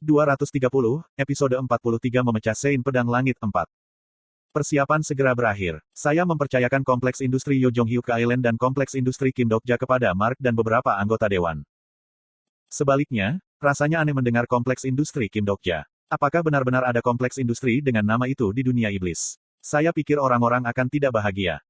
230, episode 43 memecah Sein Pedang Langit 4. Persiapan segera berakhir. Saya mempercayakan kompleks industri Yojonghyuk Island dan kompleks industri Kim Dokja kepada Mark dan beberapa anggota dewan. Sebaliknya, rasanya aneh mendengar kompleks industri Kim Dokja. Apakah benar-benar ada kompleks industri dengan nama itu di dunia iblis? Saya pikir orang-orang akan tidak bahagia.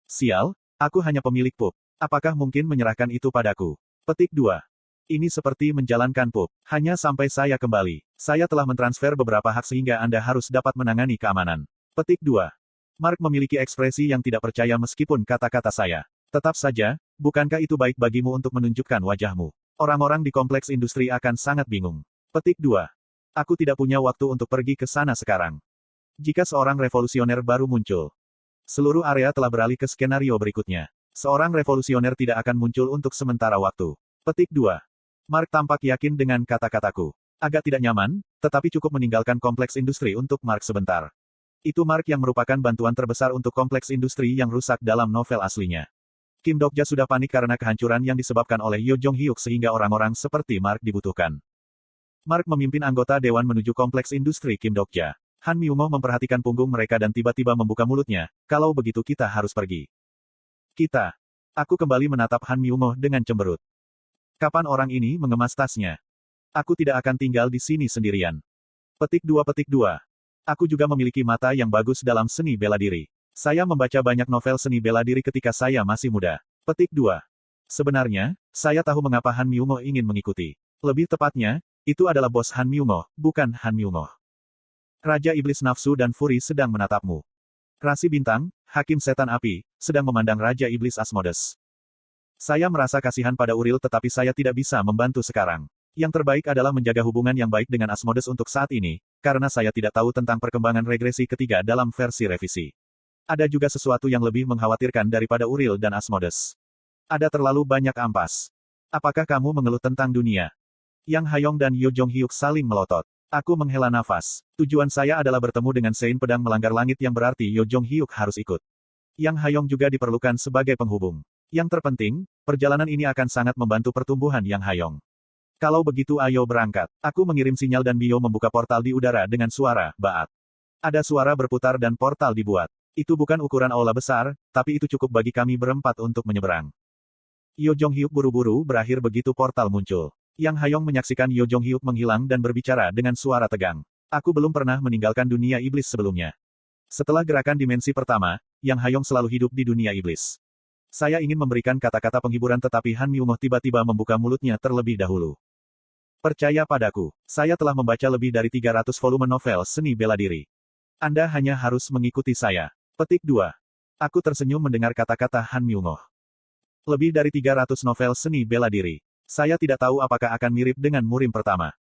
Sial, aku hanya pemilik pub. Apakah mungkin menyerahkan itu padaku? Petik 2. Ini seperti menjalankan pub. Hanya sampai saya kembali. Saya telah mentransfer beberapa hak sehingga Anda harus dapat menangani keamanan. Petik 2. Mark memiliki ekspresi yang tidak percaya meskipun kata-kata saya. Tetap saja, bukankah itu baik bagimu untuk menunjukkan wajahmu? Orang-orang di kompleks industri akan sangat bingung. Petik 2. Aku tidak punya waktu untuk pergi ke sana sekarang. Jika seorang revolusioner baru muncul, seluruh area telah beralih ke skenario berikutnya. Seorang revolusioner tidak akan muncul untuk sementara waktu. Petik 2. Mark tampak yakin dengan kata-kataku. Agak tidak nyaman, tetapi cukup meninggalkan kompleks industri untuk Mark sebentar. Itu Mark yang merupakan bantuan terbesar untuk kompleks industri yang rusak dalam novel aslinya. Kim Dokja sudah panik karena kehancuran yang disebabkan oleh Yojonghyuk sehingga orang-orang seperti Mark dibutuhkan. Mark memimpin anggota dewan menuju kompleks industri Kim Dokja. Han Myungo memperhatikan punggung mereka dan tiba-tiba membuka mulutnya. Kalau begitu kita harus pergi. Kita. Aku kembali menatap Han Myungo dengan cemberut. Kapan orang ini mengemas tasnya? Aku tidak akan tinggal di sini sendirian. Petik 2. Aku juga memiliki mata yang bagus dalam seni bela diri. Saya membaca banyak novel seni bela diri ketika saya masih muda. Petik 2. Sebenarnya, saya tahu mengapa Han Myungo ingin mengikuti. Lebih tepatnya, itu adalah bos Han Myungo, bukan Han Myungo. Raja Iblis Nafsu dan Furi sedang menatapmu. Rasi Bintang, Hakim Setan Api, sedang memandang Raja Iblis Asmodes. Saya merasa kasihan pada Uril tetapi saya tidak bisa membantu sekarang. Yang terbaik adalah menjaga hubungan yang baik dengan Asmodes untuk saat ini, karena saya tidak tahu tentang perkembangan regresi ketiga dalam versi revisi. Ada juga sesuatu yang lebih mengkhawatirkan daripada Uril dan Asmodes. Ada terlalu banyak ampas. Apakah kamu mengeluh tentang dunia? Yang Hayong dan Yojonghyuk saling melotot. Aku menghela nafas. Tujuan saya adalah bertemu dengan Sein Pedang Melanggar Langit yang berarti Yojonghyuk harus ikut. Yang Hayong juga diperlukan sebagai penghubung. Yang terpenting, perjalanan ini akan sangat membantu pertumbuhan Yang Hayong. Kalau begitu ayo berangkat. Aku mengirim sinyal dan Bio membuka portal di udara dengan suara, baat. Ada suara berputar dan portal dibuat. Itu bukan ukuran aula besar, tapi itu cukup bagi kami berempat untuk menyeberang. Yojonghyuk buru-buru berakhir begitu portal muncul. Yang Hayong menyaksikan Yojonghyuk menghilang dan berbicara dengan suara tegang. Aku belum pernah meninggalkan dunia iblis sebelumnya. Setelah gerakan dimensi pertama, Yang Hayong selalu hidup di dunia iblis. Saya ingin memberikan kata-kata penghiburan tetapi Han Myungo tiba-tiba membuka mulutnya terlebih dahulu. Percaya padaku, saya telah membaca lebih dari 300 volume novel seni bela diri. Anda hanya harus mengikuti saya. Petik 2. Aku tersenyum mendengar kata-kata Han Myungo. Lebih dari 300 novel seni bela diri. Saya tidak tahu apakah akan mirip dengan murim pertama.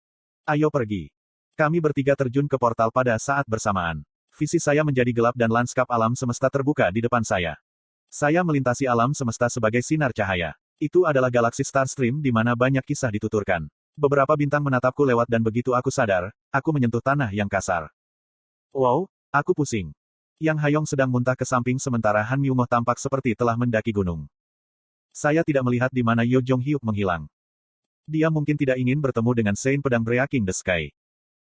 Ayo pergi. Kami bertiga terjun ke portal pada saat bersamaan. Visi saya menjadi gelap dan lanskap alam semesta terbuka di depan saya. Saya melintasi alam semesta sebagai sinar cahaya. Itu adalah galaksi Starstream di mana banyak kisah dituturkan. Beberapa bintang menatapku lewat dan begitu aku sadar, aku menyentuh tanah yang kasar. Wow, aku pusing. Yang Hayong sedang muntah ke samping sementara Han Myungo tampak seperti telah mendaki gunung. Saya tidak melihat di mana Yojonghyuk menghilang. Dia mungkin tidak ingin bertemu dengan Sein Pedang Breaking the Sky.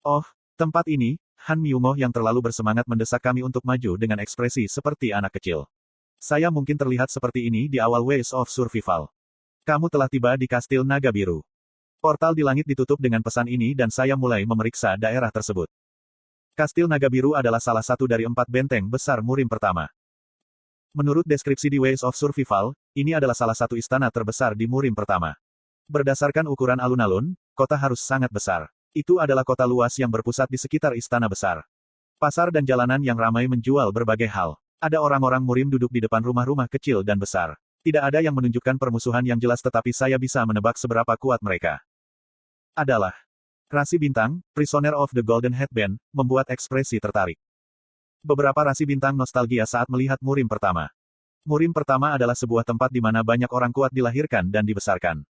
Oh, tempat ini, Han Myungo yang terlalu bersemangat mendesak kami untuk maju dengan ekspresi seperti anak kecil. Saya mungkin terlihat seperti ini di awal Ways of Survival. Kamu telah tiba di Kastil Naga Biru. Portal di langit ditutup dengan pesan ini dan saya mulai memeriksa daerah tersebut. Kastil Naga Biru adalah salah satu dari 4 benteng besar murim pertama. Menurut deskripsi di Ways of Survival, ini adalah salah satu istana terbesar di murim pertama. Berdasarkan ukuran alun-alun, kota harus sangat besar. Itu adalah kota luas yang berpusat di sekitar istana besar. Pasar dan jalanan yang ramai menjual berbagai hal. Ada orang-orang murim duduk di depan rumah-rumah kecil dan besar. Tidak ada yang menunjukkan permusuhan yang jelas tetapi saya bisa menebak seberapa kuat mereka. Adalah Rasi Bintang, Prisoner of the Golden Headband, membuat ekspresi tertarik. Beberapa rasi bintang nostalgia saat melihat murim pertama. Murim pertama adalah sebuah tempat di mana banyak orang kuat dilahirkan dan dibesarkan.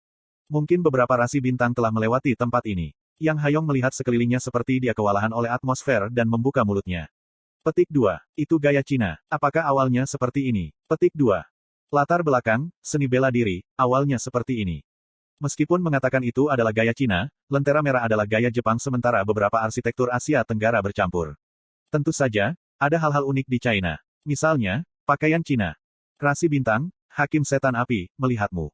Mungkin beberapa rasi bintang telah melewati tempat ini. Yang Hayong melihat sekelilingnya seperti dia kewalahan oleh atmosfer dan membuka mulutnya. Petik 2. Itu gaya Cina. Apakah awalnya seperti ini? Petik 2. Latar belakang, seni bela diri, awalnya seperti ini. Meskipun mengatakan itu adalah gaya Cina, lentera merah adalah gaya Jepang sementara beberapa arsitektur Asia Tenggara bercampur. Tentu saja, ada hal-hal unik di China. Misalnya, pakaian Cina. Rasi bintang, Hakim Setan Api, melihatmu.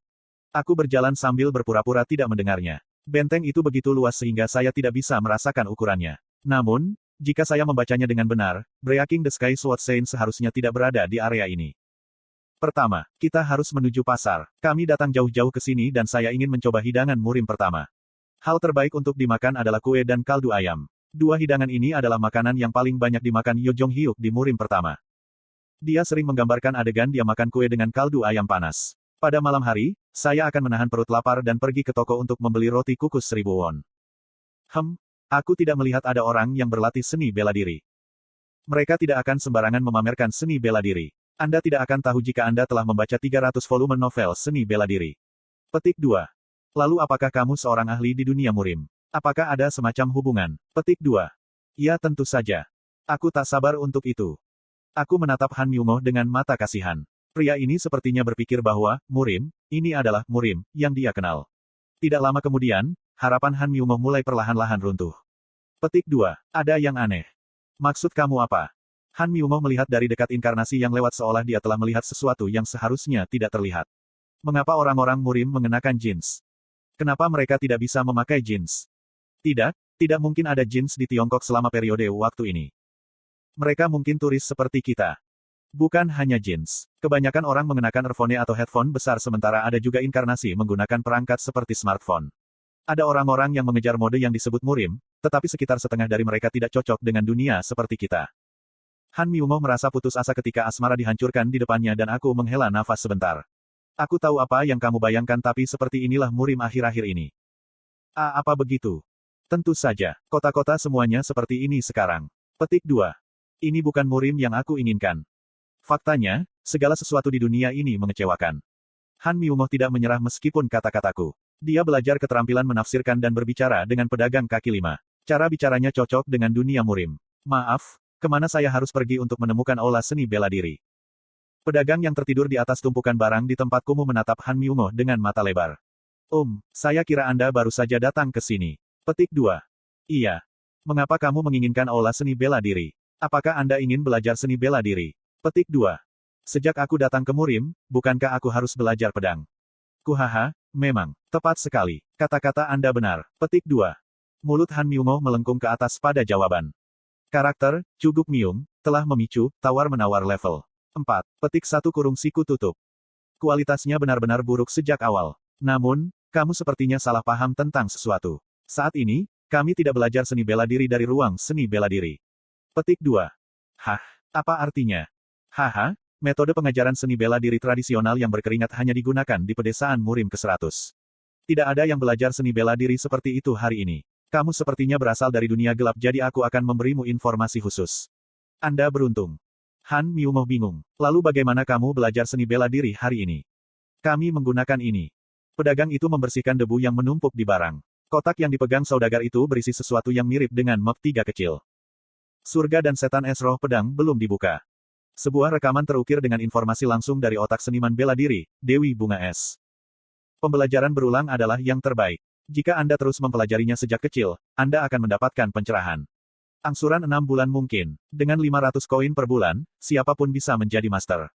Aku berjalan sambil berpura-pura tidak mendengarnya. Benteng itu begitu luas sehingga saya tidak bisa merasakan ukurannya. Namun, jika saya membacanya dengan benar, Breaking the Sky Sword Saint seharusnya tidak berada di area ini. Pertama, kita harus menuju pasar. Kami datang jauh-jauh ke sini dan saya ingin mencoba hidangan murim pertama. Hal terbaik untuk dimakan adalah kue dan kaldu ayam. Dua hidangan ini adalah makanan yang paling banyak dimakan Yo Jong Hyuk di murim pertama. Dia sering menggambarkan adegan dia makan kue dengan kaldu ayam panas. Pada malam hari, saya akan menahan perut lapar dan pergi ke toko untuk membeli roti kukus 1000 won. Aku tidak melihat ada orang yang berlatih seni bela diri. Mereka tidak akan sembarangan memamerkan seni bela diri. Anda tidak akan tahu jika Anda telah membaca 300 volume novel seni bela diri. Petik 2. Lalu apakah kamu seorang ahli di dunia murim? Apakah ada semacam hubungan? Petik 2. Ya tentu saja. Aku tak sabar untuk itu. Aku menatap Han Myungo dengan mata kasihan. Pria ini sepertinya berpikir bahwa, murim, ini adalah murim, yang dia kenal. Tidak lama kemudian, harapan Han Myungo mulai perlahan-lahan runtuh. Petik 2. Ada yang aneh. Maksud kamu apa? Han Myungo melihat dari dekat inkarnasi yang lewat seolah dia telah melihat sesuatu yang seharusnya tidak terlihat. Mengapa orang-orang murim mengenakan jeans? Kenapa mereka tidak bisa memakai jeans? Tidak mungkin ada jeans di Tiongkok selama periode waktu ini. Mereka mungkin turis seperti kita. Bukan hanya jeans. Kebanyakan orang mengenakan earphone atau headphone besar sementara ada juga inkarnasi menggunakan perangkat seperti smartphone. Ada orang-orang yang mengejar mode yang disebut murim, tetapi sekitar setengah dari mereka tidak cocok dengan dunia seperti kita. Han Myungo merasa putus asa ketika asmara dihancurkan di depannya dan aku menghela nafas sebentar. Aku tahu apa yang kamu bayangkan tapi seperti inilah murim akhir-akhir ini. Apa begitu? Tentu saja, kota-kota semuanya seperti ini sekarang. Petik 2. Ini bukan murim yang aku inginkan. Faktanya, segala sesuatu di dunia ini mengecewakan. Han Myungo tidak menyerah meskipun kata-kataku. Dia belajar keterampilan menafsirkan dan berbicara dengan pedagang kaki lima. Cara bicaranya cocok dengan dunia murim. Maaf. Kemana saya harus pergi untuk menemukan aula seni bela diri? Pedagang yang tertidur di atas tumpukan barang di tempat kumuh menatap Han Myungo dengan mata lebar. Saya kira Anda baru saja datang ke sini. Petik 2. Iya. Mengapa kamu menginginkan aula seni bela diri? Apakah Anda ingin belajar seni bela diri? Petik 2. Sejak aku datang ke murim, bukankah aku harus belajar pedang? Kuhaha, memang. Tepat sekali. Kata-kata Anda benar. Petik 2. Mulut Han Myungo melengkung ke atas pada jawaban. Karakter, Cuguk Myung, telah memicu, tawar-menawar level 4. Petik 1 kurung siku tutup. Kualitasnya benar-benar buruk sejak awal. Namun, kamu sepertinya salah paham tentang sesuatu. Saat ini, kami tidak belajar seni bela diri dari ruang seni bela diri. Petik 2. Apa artinya? Metode pengajaran seni bela diri tradisional yang berkeringat hanya digunakan di pedesaan murim ke-100. Tidak ada yang belajar seni bela diri seperti itu hari ini. Kamu sepertinya berasal dari dunia gelap jadi aku akan memberimu informasi khusus. Anda beruntung. Han Myungo bingung. Lalu bagaimana kamu belajar seni bela diri hari ini? Kami menggunakan ini. Pedagang itu membersihkan debu yang menumpuk di barang. Kotak yang dipegang saudagar itu berisi sesuatu yang mirip dengan map 3 kecil. Surga dan setan es roh pedang belum dibuka. Sebuah rekaman terukir dengan informasi langsung dari otak seniman bela diri, Dewi Bunga Es. Pembelajaran berulang adalah yang terbaik. Jika Anda terus mempelajarinya sejak kecil, Anda akan mendapatkan pencerahan. Angsuran 6 bulan mungkin. Dengan 500 koin per bulan, siapapun bisa menjadi master.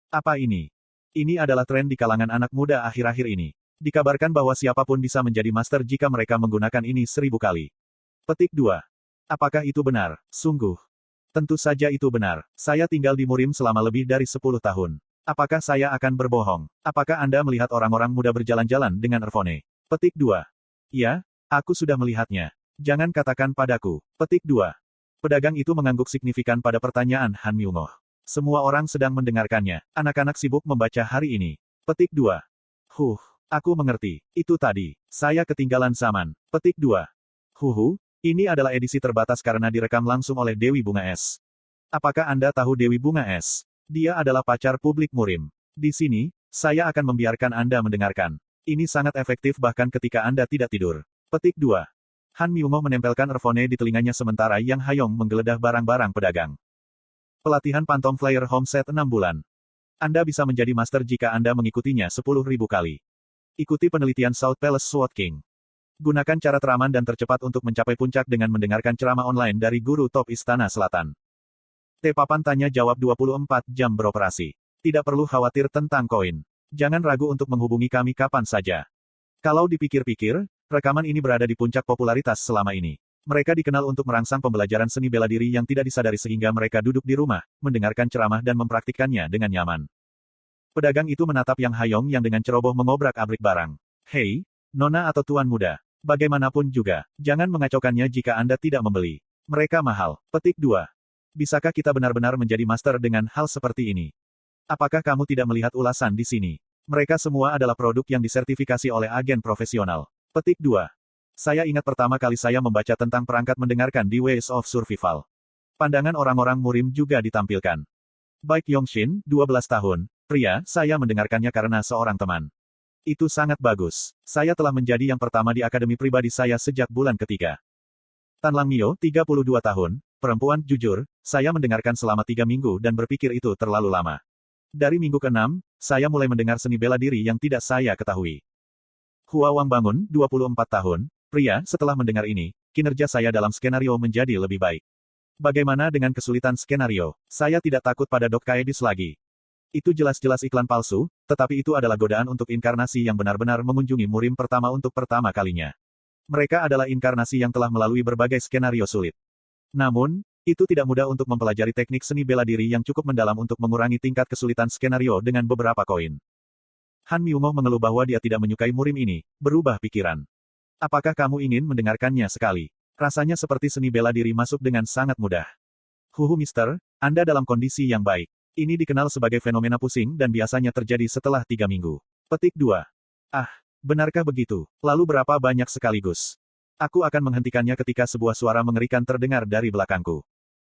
Apa ini? Ini adalah tren di kalangan anak muda akhir-akhir ini. Dikabarkan bahwa siapapun bisa menjadi master jika mereka menggunakan ini 1000 kali. Petik 2. Apakah itu benar? Sungguh. Tentu saja itu benar. Saya tinggal di murim selama lebih dari 10 tahun. Apakah saya akan berbohong? Apakah Anda melihat orang-orang muda berjalan-jalan dengan earphone? Petik 2. Ya, aku sudah melihatnya. Jangan katakan padaku. Petik 2. Pedagang itu mengangguk signifikan pada pertanyaan Han Myungo. Semua orang sedang mendengarkannya. Anak-anak sibuk membaca hari ini. Petik 2. Aku mengerti. Itu tadi. Saya ketinggalan zaman. Petik 2. Ini adalah edisi terbatas karena direkam langsung oleh Dewi Bunga Es. Apakah Anda tahu Dewi Bunga Es? Dia adalah pacar publik murim. Di sini, saya akan membiarkan Anda mendengarkan. Ini sangat efektif bahkan ketika Anda tidak tidur. Petik 2. Han Myungo menempelkan earphone di telinganya sementara Yang Hayong menggeledah barang-barang pedagang. Pelatihan Phantom Flyer Home Set 6 bulan. Anda bisa menjadi master jika Anda mengikutinya 10.000 kali. Ikuti penelitian South Palace Sword King. Gunakan cara teraman dan tercepat untuk mencapai puncak dengan mendengarkan ceramah online dari guru top Istana Selatan. Papan tanya jawab 24 jam beroperasi. Tidak perlu khawatir tentang koin. Jangan ragu untuk menghubungi kami kapan saja. Kalau dipikir-pikir, rekaman ini berada di puncak popularitas selama ini. Mereka dikenal untuk merangsang pembelajaran seni bela diri yang tidak disadari sehingga mereka duduk di rumah, mendengarkan ceramah dan mempraktikkannya dengan nyaman. Pedagang itu menatap Yang Hayong yang dengan ceroboh mengobrak-abrik barang. Hei, Nona atau Tuan Muda. Bagaimanapun juga, jangan mengacaukannya jika Anda tidak membeli. Mereka mahal. Petik 2. Bisakah kita benar-benar menjadi master dengan hal seperti ini? Apakah kamu tidak melihat ulasan di sini? Mereka semua adalah produk yang disertifikasi oleh agen profesional. Petik 2. Saya ingat pertama kali saya membaca tentang perangkat mendengarkan di Ways of Survival. Pandangan orang-orang murim juga ditampilkan. Baik Yongshin, 12 tahun, pria, saya mendengarkannya karena seorang teman. Itu sangat bagus. Saya telah menjadi yang pertama di akademi pribadi saya sejak bulan ketiga. Tan Lang Mio, 32 tahun, perempuan, jujur, saya mendengarkan selama 3 minggu dan berpikir itu terlalu lama. Dari minggu ke-6, saya mulai mendengar seni bela diri yang tidak saya ketahui. Hua Wang Bangun, 24 tahun, pria, setelah mendengar ini, kinerja saya dalam skenario menjadi lebih baik. Bagaimana dengan kesulitan skenario? Saya tidak takut pada Dok Kaedis lagi. Itu jelas-jelas iklan palsu, tetapi itu adalah godaan untuk inkarnasi yang benar-benar mengunjungi murim pertama untuk pertama kalinya. Mereka adalah inkarnasi yang telah melalui berbagai skenario sulit. Namun, itu tidak mudah untuk mempelajari teknik seni bela diri yang cukup mendalam untuk mengurangi tingkat kesulitan skenario dengan beberapa koin. Han Myungoh mengeluh bahwa dia tidak menyukai murim ini, berubah pikiran. Apakah kamu ingin mendengarkannya sekali? Rasanya seperti seni bela diri masuk dengan sangat mudah. Huhu mister, Anda dalam kondisi yang baik. Ini dikenal sebagai fenomena pusing dan biasanya terjadi setelah 3 minggu. Petik 2. Ah, benarkah begitu? Lalu berapa banyak sekaligus? Aku akan menghentikannya ketika sebuah suara mengerikan terdengar dari belakangku.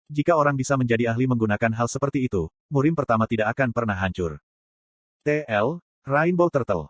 Jika orang bisa menjadi ahli menggunakan hal seperti itu, murim pertama tidak akan pernah hancur. TL, Rainbow Turtle.